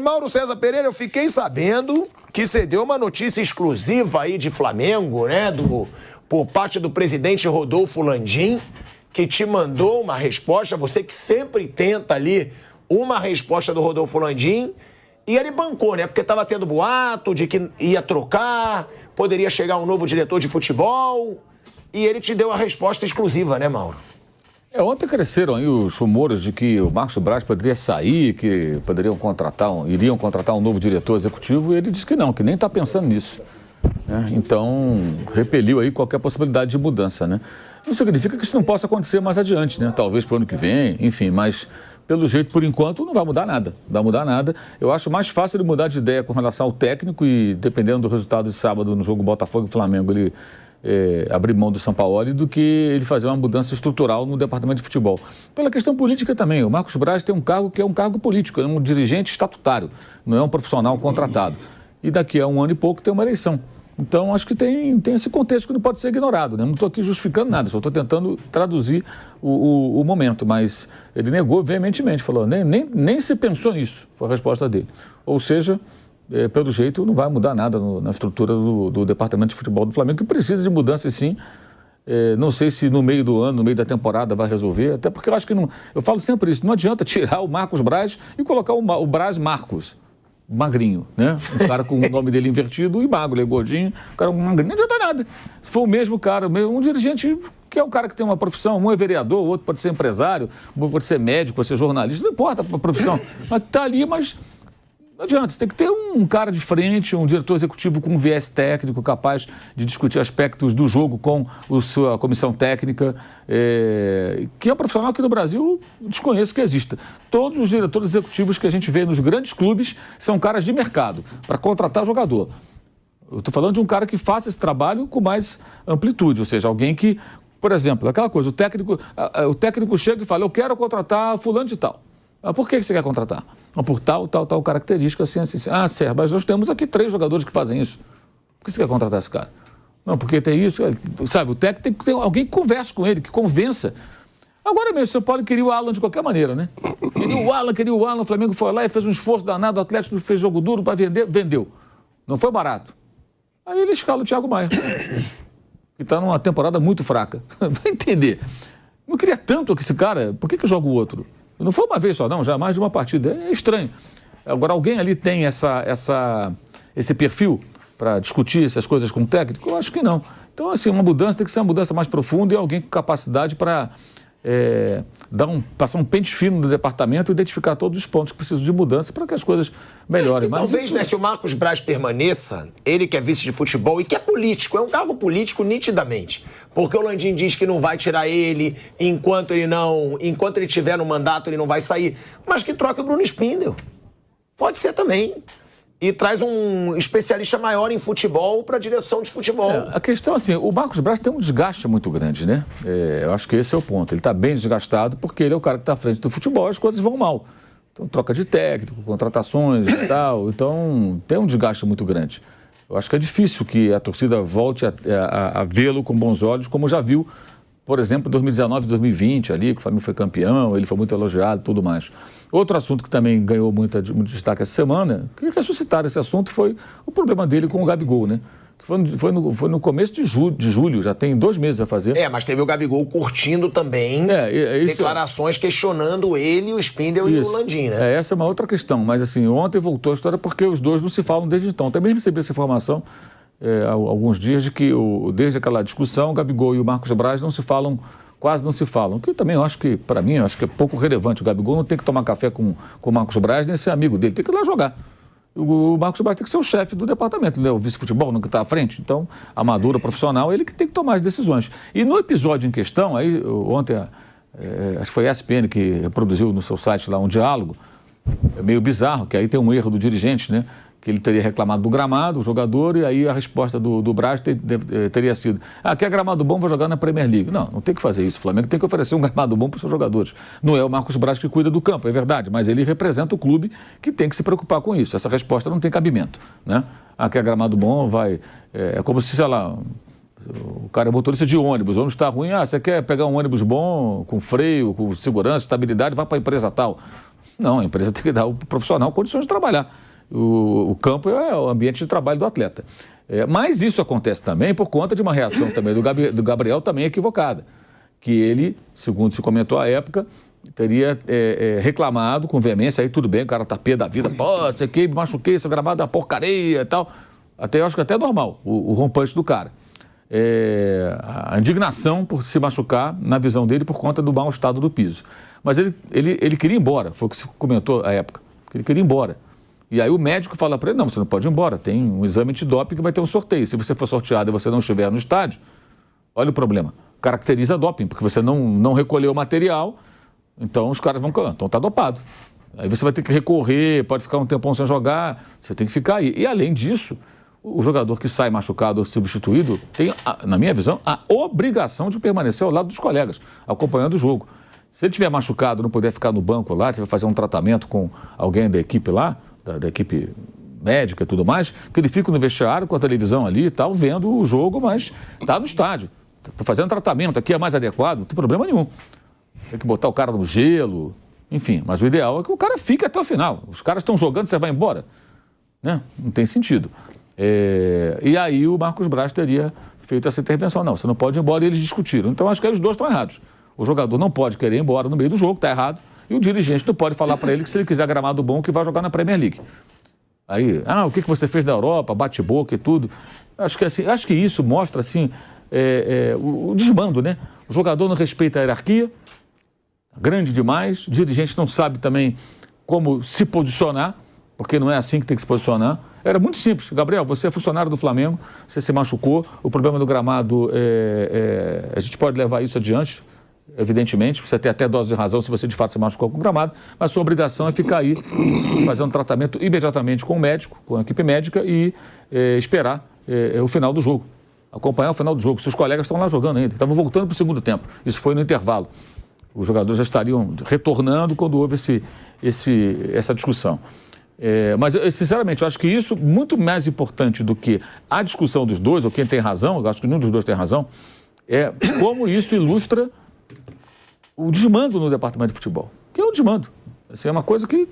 Mauro César Pereira, eu fiquei sabendo que você deu uma notícia exclusiva aí de Flamengo, né? Por parte do presidente Rodolfo Landim, que te mandou uma resposta, você que sempre tenta ali uma resposta do Rodolfo Landim, e ele bancou, né? Porque estava tendo boato de que ia trocar, poderia chegar um novo diretor de futebol, e ele te deu a resposta exclusiva, né, Mauro? Ontem cresceram aí os rumores de que o Marcos Braz poderia sair, que iriam contratar um novo diretor executivo, e ele disse que não, que nem está pensando nisso. Então, repeliu aí qualquer possibilidade de mudança, né? Não significa que isso não possa acontecer mais adiante, né? Talvez para o ano que vem, enfim, mas pelo jeito, por enquanto, não vai mudar nada. Não vai mudar nada. Eu acho mais fácil ele mudar de ideia com relação ao técnico e, dependendo do resultado de sábado no jogo Botafogo e Flamengo, ele abrir mão do Sampaoli do que ele fazer uma mudança estrutural no departamento de futebol. Pela questão política também, o Marcos Braz tem um cargo que é um cargo político, é um dirigente estatutário, não é um profissional contratado. E daqui a um ano e pouco tem uma eleição. Então, acho que tem esse contexto que não pode ser ignorado, né? Não estou aqui justificando nada, só estou tentando traduzir o momento, mas ele negou veementemente, falou, nem se pensou nisso, foi a resposta dele. Ou seja, pelo jeito, não vai mudar nada na estrutura do departamento de futebol do Flamengo, que precisa de mudança, sim. Não sei se no meio do ano, no meio da temporada vai resolver, até porque eu acho que não... Eu falo sempre isso, não adianta tirar o Marcos Braz e colocar o Braz Marcos. Magrinho, né? Um cara com o nome dele invertido e magro, ele é gordinho, o cara magrinho, não adianta nada. Se for o mesmo cara, um dirigente que é um cara que tem uma profissão, um é vereador, o outro pode ser empresário, pode ser médico, pode ser jornalista, não importa a profissão, mas tá ali, mas não adianta, você tem que ter um cara de frente, um diretor executivo com um viés técnico, capaz de discutir aspectos do jogo com a sua comissão técnica, que é um profissional que no Brasil desconheço que exista. Todos os diretores executivos que a gente vê nos grandes clubes são caras de mercado, para contratar jogador. Eu estou falando de um cara que faça esse trabalho com mais amplitude, ou seja, alguém que, por exemplo, aquela coisa, o técnico chega e fala, eu quero contratar fulano de tal. Por que você quer contratar? Por tal característica, assim. Sérgio, mas nós temos aqui 3 jogadores que fazem isso. Por que você quer contratar esse cara? Não, porque tem isso, sabe, o técnico tem que ter alguém que converse com ele, que convença. Agora mesmo, o São Paulo queria o Alan de qualquer maneira, né? Queria o Alan, o Flamengo foi lá e fez um esforço danado, o Atlético fez jogo duro para vender, vendeu. Não foi barato. Aí ele escala o Thiago Maia, que está numa temporada muito fraca. Vai entender. Não queria tanto que esse cara, por que joga o outro? Não foi uma vez só, não, já mais de uma partida. É estranho. Agora, alguém ali tem esse perfil para discutir essas coisas com o técnico? Eu acho que não. Então, assim, uma mudança tem que ser uma mudança mais profunda e alguém com capacidade para passar um pente fino no departamento e identificar todos os pontos que precisam de mudança para que as coisas melhorem. Mas talvez, né, se o Marcos Braz permaneça, ele que é vice de futebol e que é político, é um cargo político nitidamente, porque o Landim diz que não vai tirar ele enquanto ele tiver no mandato, ele não vai sair, mas que troque o Bruno Spindel. Pode ser também. E traz um especialista maior em futebol para a direção de futebol. A questão, assim, o Marcos Braz tem um desgaste muito grande, né? Eu acho que esse é o ponto. Ele está bem desgastado porque ele é o cara que está à frente do futebol e as coisas vão mal. Então, troca de técnico, contratações e tal. Então, tem um desgaste muito grande. Eu acho que é difícil que a torcida volte a vê-lo com bons olhos, como já viu, por exemplo, em 2019 e 2020, ali, que o Flamengo foi campeão, ele foi muito elogiado e tudo mais. Outro assunto que também ganhou muito destaque essa semana, que ressuscitaram esse assunto, foi o problema dele com o Gabigol, né? Que foi no começo de julho, já tem 2 meses a fazer. Mas teve o Gabigol curtindo também declarações questionando ele, o Spindel e o Landim, né? Essa é uma outra questão, mas assim, ontem voltou a história porque os dois não se falam desde então. Também recebi essa informação há alguns dias de que desde aquela discussão, o Gabigol e o Marcos Braz quase não se falam. Que também eu acho que, para mim, eu acho que é pouco relevante. O Gabigol não tem que tomar café com o Marcos Braz, nem ser amigo dele, tem que ir lá jogar. O Marcos Braz tem que ser o chefe do departamento, né? O vice-futebol, não que está à frente. Então, amadura, profissional, ele que tem que tomar as decisões. E no episódio em questão, aí ontem, acho que foi a ESPN que reproduziu no seu site lá um diálogo, é meio bizarro, que aí tem um erro do dirigente, né? Que ele teria reclamado do gramado, o jogador, e aí a resposta do Braz teria sido: quer gramado bom, vou jogar na Premier League. Não tem que fazer isso. O Flamengo tem que oferecer um gramado bom para os seus jogadores. Não é o Marcos Braz que cuida do campo, é verdade, mas ele representa o clube que tem que se preocupar com isso. Essa resposta não tem cabimento, né? Quer gramado bom, vai... É como se, sei lá, o cara é motorista de ônibus, o ônibus está ruim, você quer pegar um ônibus bom, com freio, com segurança, estabilidade, vai para a empresa tal. Não, a empresa tem que dar ao profissional condições de trabalhar. O campo é o ambiente de trabalho do atleta. Mas isso acontece também por conta de uma reação também do Gabriel também equivocada. Que ele, segundo se comentou à época, teria reclamado com veemência, aí tudo bem, o cara tá pé da vida, pô, você que me machuquei, essa gramada é uma porcaria e tal. Eu acho que até é normal o rompante do cara. A indignação por se machucar, na visão dele, por conta do mau estado do piso. Mas ele queria ir embora, foi o que se comentou à época, que ele queria ir embora. E aí o médico fala para ele, não, você não pode ir embora, tem um exame antidoping que vai ter um sorteio. Se você for sorteado e você não estiver no estádio, olha o problema, caracteriza doping, porque você não recolheu o material, então os caras vão, então tá dopado. Aí você vai ter que recorrer, pode ficar um tempão sem jogar, você tem que ficar aí. E além disso, o jogador que sai machucado ou substituído tem, na minha visão, a obrigação de permanecer ao lado dos colegas, acompanhando o jogo. Se ele estiver machucado, não puder ficar no banco lá, tiver que fazer um tratamento com alguém da equipe lá, da equipe médica e tudo mais, que ele fica no vestiário com a televisão ali e tal, vendo o jogo, mas está no estádio, está fazendo tratamento, aqui é mais adequado, não tem problema nenhum. Tem que botar o cara no gelo, enfim, mas o ideal é que o cara fique até o final. Os caras estão jogando, você vai embora, né? Não tem sentido. E aí o Marcos Braz teria feito essa intervenção. Não, você não pode ir embora, e eles discutiram. Então acho que aí os dois estão errados. O jogador não pode querer ir embora no meio do jogo, está errado, e o dirigente não pode falar para ele que se ele quiser gramado bom, que vai jogar na Premier League. Aí, o que você fez na Europa, bate-boca e tudo. Acho que isso mostra assim, o desmando, né? O jogador não respeita a hierarquia, grande demais, o dirigente não sabe também como se posicionar, porque não é assim que tem que se posicionar. Era muito simples. Gabriel, você é funcionário do Flamengo, você se machucou, o problema do gramado, a gente pode levar isso adiante, evidentemente, você tem até dose de razão se você de fato se machucou com o gramado, mas sua obrigação é ficar aí, fazer um tratamento imediatamente com o médico, com a equipe médica e esperar o final do jogo, acompanhar o final do jogo. Seus colegas estão lá jogando ainda, estavam voltando para o segundo tempo, isso foi no intervalo. Os jogadores já estariam retornando quando houve essa discussão. Mas, sinceramente, eu acho que isso, muito mais importante do que a discussão dos dois, ou quem tem razão, eu acho que nenhum dos dois tem razão, é como isso ilustra o desmando no departamento de futebol. Que é o desmando. Assim, é uma coisa que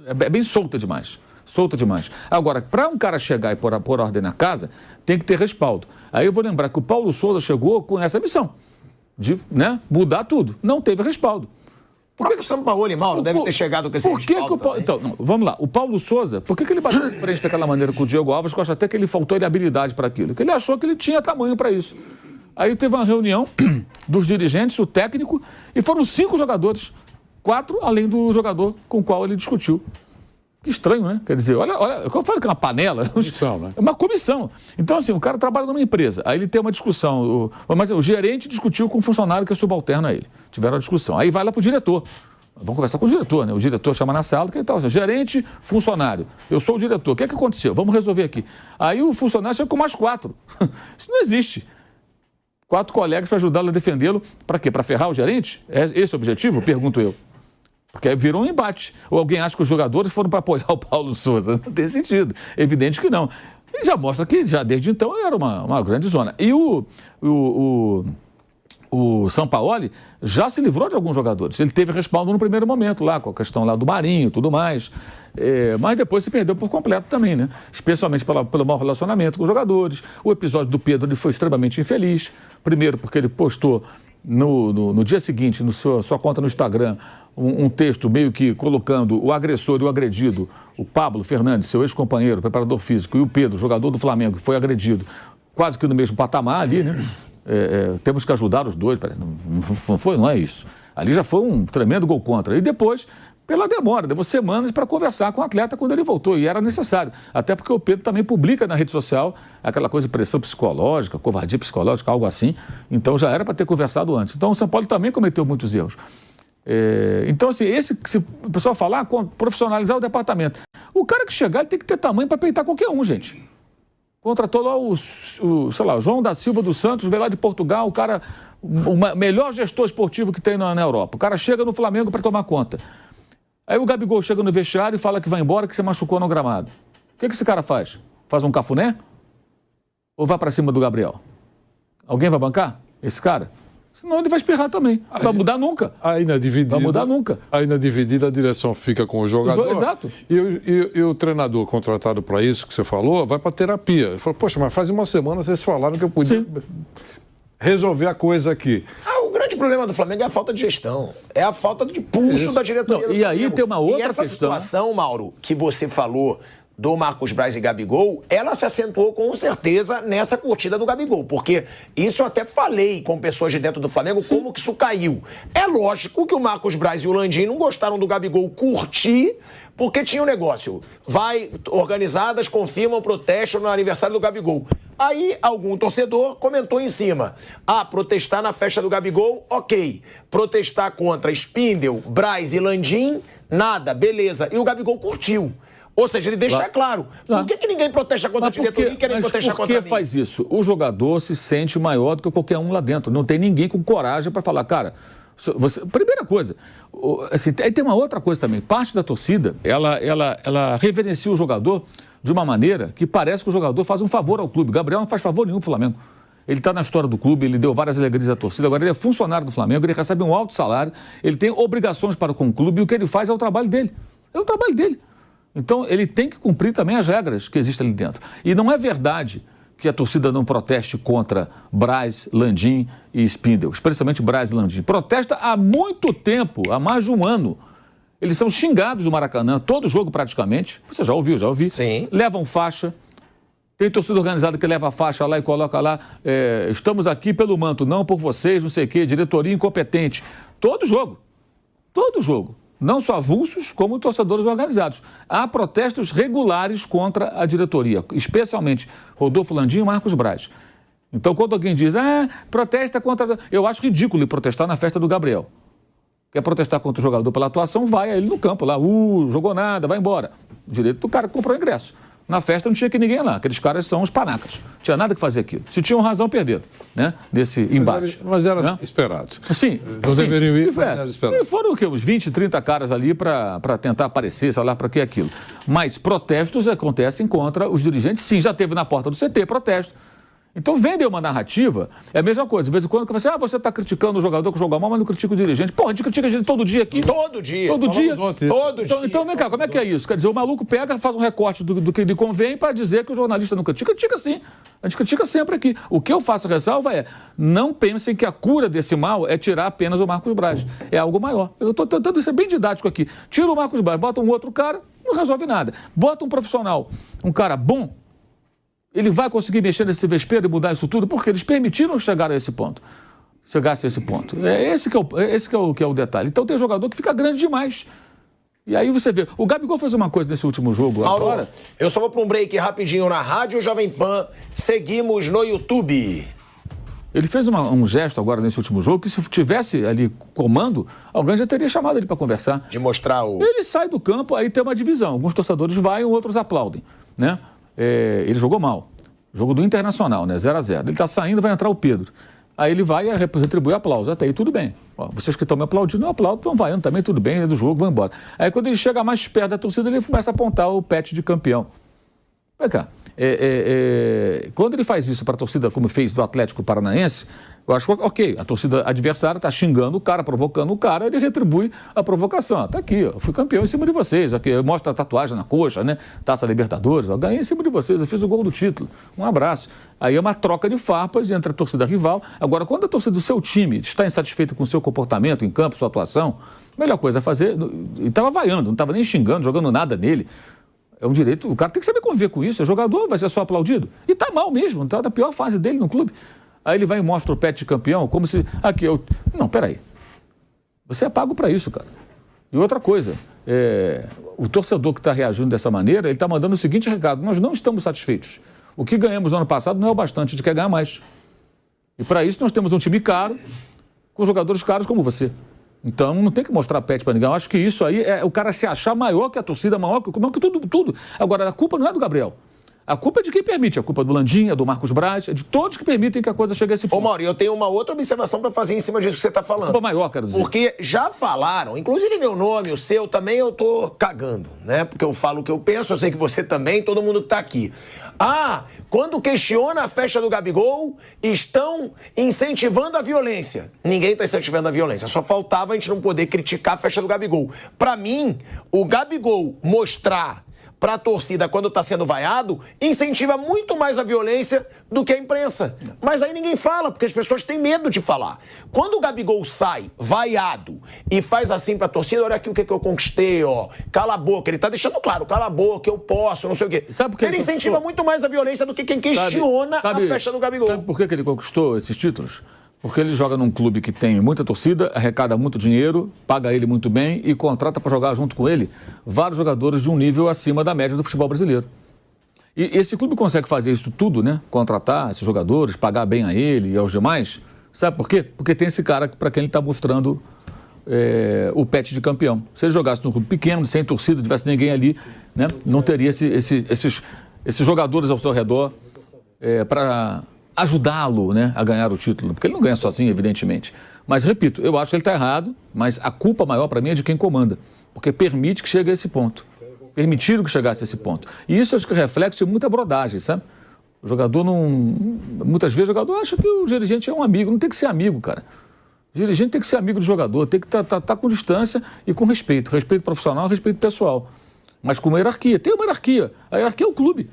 é bem solta demais. Solta demais. Agora, para um cara chegar e pôr ordem na casa, tem que ter respaldo. Aí eu vou lembrar que o Paulo Souza chegou com essa missão de mudar tudo. Não teve respaldo. O próprio Sampaoli, Mauro, deve ter chegado com esse respaldo também. Então, vamos lá. O Paulo Souza, por que ele bateu de frente daquela maneira com o Diego Alves, que eu acho até que ele faltou habilidade para aquilo? Porque ele achou que ele tinha tamanho para isso. Aí teve uma reunião dos dirigentes, o técnico, e foram 5 jogadores, 4 além do jogador com o qual ele discutiu. Que estranho, né? Quer dizer, olha, eu falo que é uma panela. Comissão, né? É uma comissão. Então, assim, o cara trabalha numa empresa, aí ele tem uma discussão, mas o gerente discutiu com um funcionário que é subalterno a ele. Tiveram uma discussão. Aí vai lá para o diretor. Vamos conversar com o diretor, né? O diretor chama na sala, que tal? Gerente, funcionário. Eu sou o diretor. O que é que aconteceu? Vamos resolver aqui. Aí o funcionário chega com mais 4. Isso não existe. 4 colegas para ajudá-lo a defendê-lo. Para quê? Para ferrar o gerente? É esse o objetivo? Pergunto eu. Porque aí virou um embate. Ou alguém acha que os jogadores foram para apoiar o Paulo Souza. Não tem sentido. Evidente que não. E já mostra que já desde então era uma grande zona. E o Sampaoli já se livrou de alguns jogadores. Ele teve respaldo no primeiro momento lá, com a questão lá do Marinho e tudo mais. Mas depois se perdeu por completo também, né? Especialmente pelo mau relacionamento com os jogadores. O episódio do Pedro ele foi extremamente infeliz. Primeiro porque ele postou no dia seguinte, na sua conta no Instagram, um texto meio que colocando o agressor e o agredido, o Pablo Fernandes, seu ex-companheiro, preparador físico, e o Pedro, jogador do Flamengo, que foi agredido, quase que no mesmo patamar ali, né? Temos que ajudar os dois. Não é isso. Ali já foi um tremendo gol contra. E depois, pela demora, levou semanas para conversar com o atleta quando ele voltou. E era necessário. Até porque o Pedro também publica na rede social aquela coisa de pressão psicológica, covardia psicológica, algo assim. Então já era para ter conversado antes. Então o São Paulo também cometeu muitos erros. Então, assim, se o pessoal falar, profissionalizar o departamento. O cara que chegar, ele tem que ter tamanho para peitar qualquer um, gente. Contratou lá o João da Silva dos Santos, veio lá de Portugal, o cara, o melhor gestor esportivo que tem na Europa. O cara chega no Flamengo para tomar conta. Aí o Gabigol chega no vestiário e fala que vai embora, que você machucou no gramado. O que esse cara faz? Faz um cafuné? Ou vai para cima do Gabriel? Alguém vai bancar esse cara? Senão ele vai espirrar também. Não vai mudar nunca. Aí na dividida, vai mudar nunca. Aí na dividida a direção fica com o jogador. Exato. E o treinador contratado para isso que você falou vai para terapia. Ele falou, poxa, mas faz uma semana vocês falaram que eu podia resolver a coisa aqui. O grande problema do Flamengo é a falta de gestão. É a falta de pulso da diretoria. Não, e aí tem uma outra questão. E essa situação, Mauro, que você falou do Marcos Braz e Gabigol, ela se acentuou com certeza nessa curtida do Gabigol, porque isso eu até falei com pessoas de dentro do Flamengo, como que isso caiu. É lógico que o Marcos Braz e o Landim não gostaram do Gabigol curtir, porque tinha um negócio. Organizadas confirmam protesto no aniversário do Gabigol. Aí algum torcedor comentou em cima. Protestar na festa do Gabigol, ok. Protestar contra Spindel, Braz e Landim, nada, beleza. E o Gabigol curtiu. Ou seja, ele deixa claro. Por que ninguém protesta contra a diretoria e querem protestar contra mim? Por que faz isso? O jogador se sente maior do que qualquer um lá dentro. Não tem ninguém com coragem para falar, cara... Primeira coisa, assim, aí tem uma outra coisa também. Parte da torcida, ela reverencia o jogador de uma maneira que parece que o jogador faz um favor ao clube. Gabriel não faz favor nenhum pro Flamengo. Ele está na história do clube, ele deu várias alegrias à torcida, agora ele é funcionário do Flamengo, ele recebe um alto salário, ele tem obrigações para com o clube e o que ele faz é o trabalho dele. É o trabalho dele. Então, ele tem que cumprir também as regras que existem ali dentro. E não é verdade que a torcida não proteste contra Braz, Landim e Spindel, especialmente Braz e Landim. Protesta há muito tempo, há mais de um ano. Eles são xingados do Maracanã, todo jogo praticamente. Você já ouviu, já ouvi. Sim. Levam faixa. Tem torcida organizada que leva a faixa lá e coloca lá, estamos aqui pelo manto, não por vocês, não sei o quê, diretoria incompetente. Todo jogo. Todo jogo. Não só avulsos, como torcedores organizados. Há protestos regulares contra a diretoria, especialmente Rodolfo Landim e Marcos Braz. Então, quando alguém diz, protesta contra... Eu acho ridículo protestar na festa do Gabriel. Quer protestar contra o jogador pela atuação, vai a ele no campo lá, jogou nada, vai embora. Direito do cara que comprou o ingresso. Na festa não tinha que ninguém lá, aqueles caras são os panacas. Não tinha nada que fazer aquilo. Se tinham razão, perderam, né? Nesse embate. Mas era esperado. Sim. Não deveriam ir, mas era esperado. E foram o quê? Uns 20, 30 caras ali para tentar aparecer, sei lá, para que aquilo. Mas protestos acontecem contra os dirigentes, sim, já teve na porta do CT protesto. Então vendem uma narrativa, é a mesma coisa. De vez em quando você você está criticando o jogador que jogou mal, mas não critica o dirigente. Porra, a gente critica a gente todo dia aqui. Todo dia. Todo dia. Todo dia. Então vem cá, como é que é isso? Quer dizer, o maluco pega, faz um recorte do que lhe convém para dizer que o jornalista não critica. Critica sim. A gente critica sempre aqui. O que eu faço ressalva é, não pensem que a cura desse mal é tirar apenas o Marcos Braz. É algo maior. Eu estou tentando ser bem didático aqui. Tira o Marcos Braz, bota um outro cara, não resolve nada. Bota um profissional, um cara bom, ele vai conseguir mexer nesse vespeiro e mudar isso tudo? Porque eles permitiram chegar a esse ponto. Chegasse a esse ponto. Esse que é o detalhe. Então tem jogador que fica grande demais. E aí você vê. O Gabigol fez uma coisa nesse último jogo. Mauro, agora. Eu só vou para um break rapidinho na Rádio Jovem Pan. Seguimos no YouTube. Ele fez um gesto agora nesse último jogo que se tivesse ali comando, alguém já teria chamado ele para conversar. De mostrar o... Ele sai do campo, aí tem uma divisão. Alguns torcedores vão, outros aplaudem, né? Ele jogou mal. Jogo do Internacional, né? 0-0. Ele está saindo, vai entrar o Pedro. Aí ele vai e retribui aplauso. Até aí tudo bem. Vocês que estão me aplaudindo, eu aplaudo, estão vaiando também, tudo bem, é do jogo, vão embora. Aí quando ele chega mais perto da torcida, ele começa a apontar o pet de campeão. Vem cá. Quando ele faz isso para a torcida, como fez do Atlético Paranaense, eu acho que, ok, a torcida adversária está xingando o cara, provocando o cara, ele retribui a provocação. Está aqui, eu fui campeão em cima de vocês, aqui, mostra a tatuagem na coxa, né? Taça Libertadores, eu ganhei em cima de vocês, eu fiz o gol do título. Um abraço. Aí é uma troca de farpas entre a torcida rival. Agora, quando a torcida do seu time está insatisfeita com o seu comportamento em campo, sua atuação, a melhor coisa é fazer... Ele estava vaiando, não estava nem xingando, jogando nada nele. É um direito, o cara tem que saber conviver com isso, é jogador, vai ser só aplaudido. E tá mal mesmo, tá na pior fase dele no clube. Aí ele vai e mostra o pet de campeão, como se... Não, peraí. Você é pago para isso, cara. E outra coisa, o torcedor que está reagindo dessa maneira, ele está mandando o seguinte recado: nós não estamos satisfeitos. O que ganhamos no ano passado não é o bastante, a gente quer ganhar mais. E para isso nós temos um time caro, com jogadores caros como você. Então não tem que mostrar pet para ninguém. Eu acho que isso aí é o cara se achar maior que a torcida, maior que tudo. Agora, a culpa não é do Gabriel. A culpa é de quem permite. A culpa é do Landim, é do Marcos Braz, é de todos que permitem que a coisa chegue a esse ponto. Ô, Mauro, eu tenho uma outra observação para fazer em cima disso que você está falando. A culpa maior, quero dizer. Porque já falaram, inclusive meu nome, o seu, também eu tô cagando, né? Porque eu falo o que eu penso, eu sei que você também, todo mundo que tá aqui. Ah, quando questiona a festa do Gabigol, estão incentivando a violência. Ninguém está incentivando a violência. Só faltava a gente não poder criticar a festa do Gabigol. Para mim, o Gabigol mostrar para a torcida quando está sendo vaiado, incentiva muito mais a violência do que a imprensa. Mas aí ninguém fala, porque as pessoas têm medo de falar. Quando o Gabigol sai vaiado e faz assim para a torcida, olha aqui o que eu conquistei, ó, cala a boca. Ele está deixando claro, cala a boca, eu posso, não sei o quê. Sabe por que ele incentiva muito mais a violência do que quem questiona a festa do Gabigol. Sabe por que ele conquistou esses títulos? Porque ele joga num clube que tem muita torcida, arrecada muito dinheiro, paga ele muito bem e contrata para jogar junto com ele vários jogadores de um nível acima da média do futebol brasileiro. E esse clube consegue fazer isso tudo, né? Contratar esses jogadores, pagar bem a ele e aos demais. Sabe por quê? Porque tem esse cara para quem ele está mostrando o pet de campeão. Se ele jogasse num clube pequeno, sem torcida, não tivesse ninguém ali, né? Não teria esses jogadores ao seu redor para ajudá-lo, né, a ganhar o título, porque ele não ganha sozinho, evidentemente. Mas, repito, eu acho que ele está errado, mas a culpa maior para mim é de quem comanda, porque permite que chegue a esse ponto. Permitiram que chegasse a esse ponto. E isso acho que reflete de muita brodagem, sabe? O jogador não... Muitas vezes o jogador acha que o dirigente é um amigo, não tem que ser amigo, cara. O dirigente tem que ser amigo do jogador, tem que tá com distância e com respeito. Respeito profissional, respeito pessoal. Mas com uma hierarquia. Tem uma hierarquia. A hierarquia é o clube.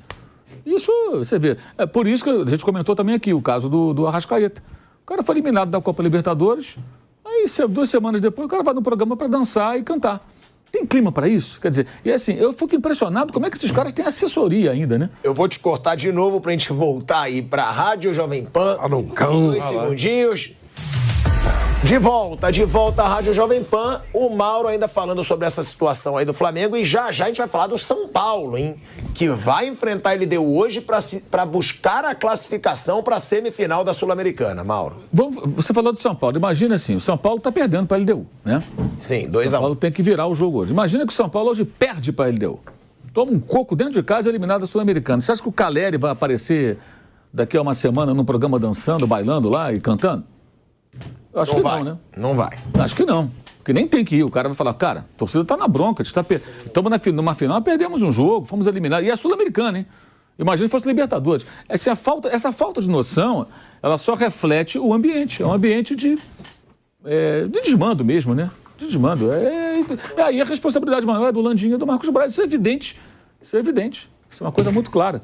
Isso, você vê. É por isso que a gente comentou também aqui o caso do Arrascaeta. O cara foi eliminado da Copa Libertadores, aí 2 semanas depois o cara vai no programa para dançar e cantar. Tem clima para isso? Quer dizer, e assim, eu fico impressionado como é que esses caras têm assessoria ainda, né? Eu vou te cortar de novo pra gente voltar aí pra Rádio Jovem Pan. 2 segundinhos. De volta à Rádio Jovem Pan, o Mauro ainda falando sobre essa situação aí do Flamengo e já a gente vai falar do São Paulo, hein? Que vai enfrentar a LDU hoje para buscar a classificação para a semifinal da Sul-Americana, Mauro. Você falou do São Paulo, imagina assim, o São Paulo tá perdendo para a LDU, né? Sim, 2-1. O São Paulo tem que virar o jogo hoje. Imagina que o São Paulo hoje perde para a LDU. Toma um coco dentro de casa eliminado da Sul-Americana. Você acha que o Caleri vai aparecer daqui a uma semana num programa dançando, bailando lá e cantando? Eu acho que não, né? Não vai. Acho que não. Porque nem tem que ir. O cara vai falar, cara, a torcida tá na bronca. Estamos numa final, perdemos um jogo, fomos eliminados. E é a Sul-Americana, hein? Imagina se fosse Libertadores. Essa falta de noção, ela só reflete o ambiente. É um ambiente de desmando mesmo, né? De desmando. Aí a responsabilidade maior é do Landim e do Marcos Braz. Isso é evidente. Isso é evidente. Isso é uma coisa muito clara.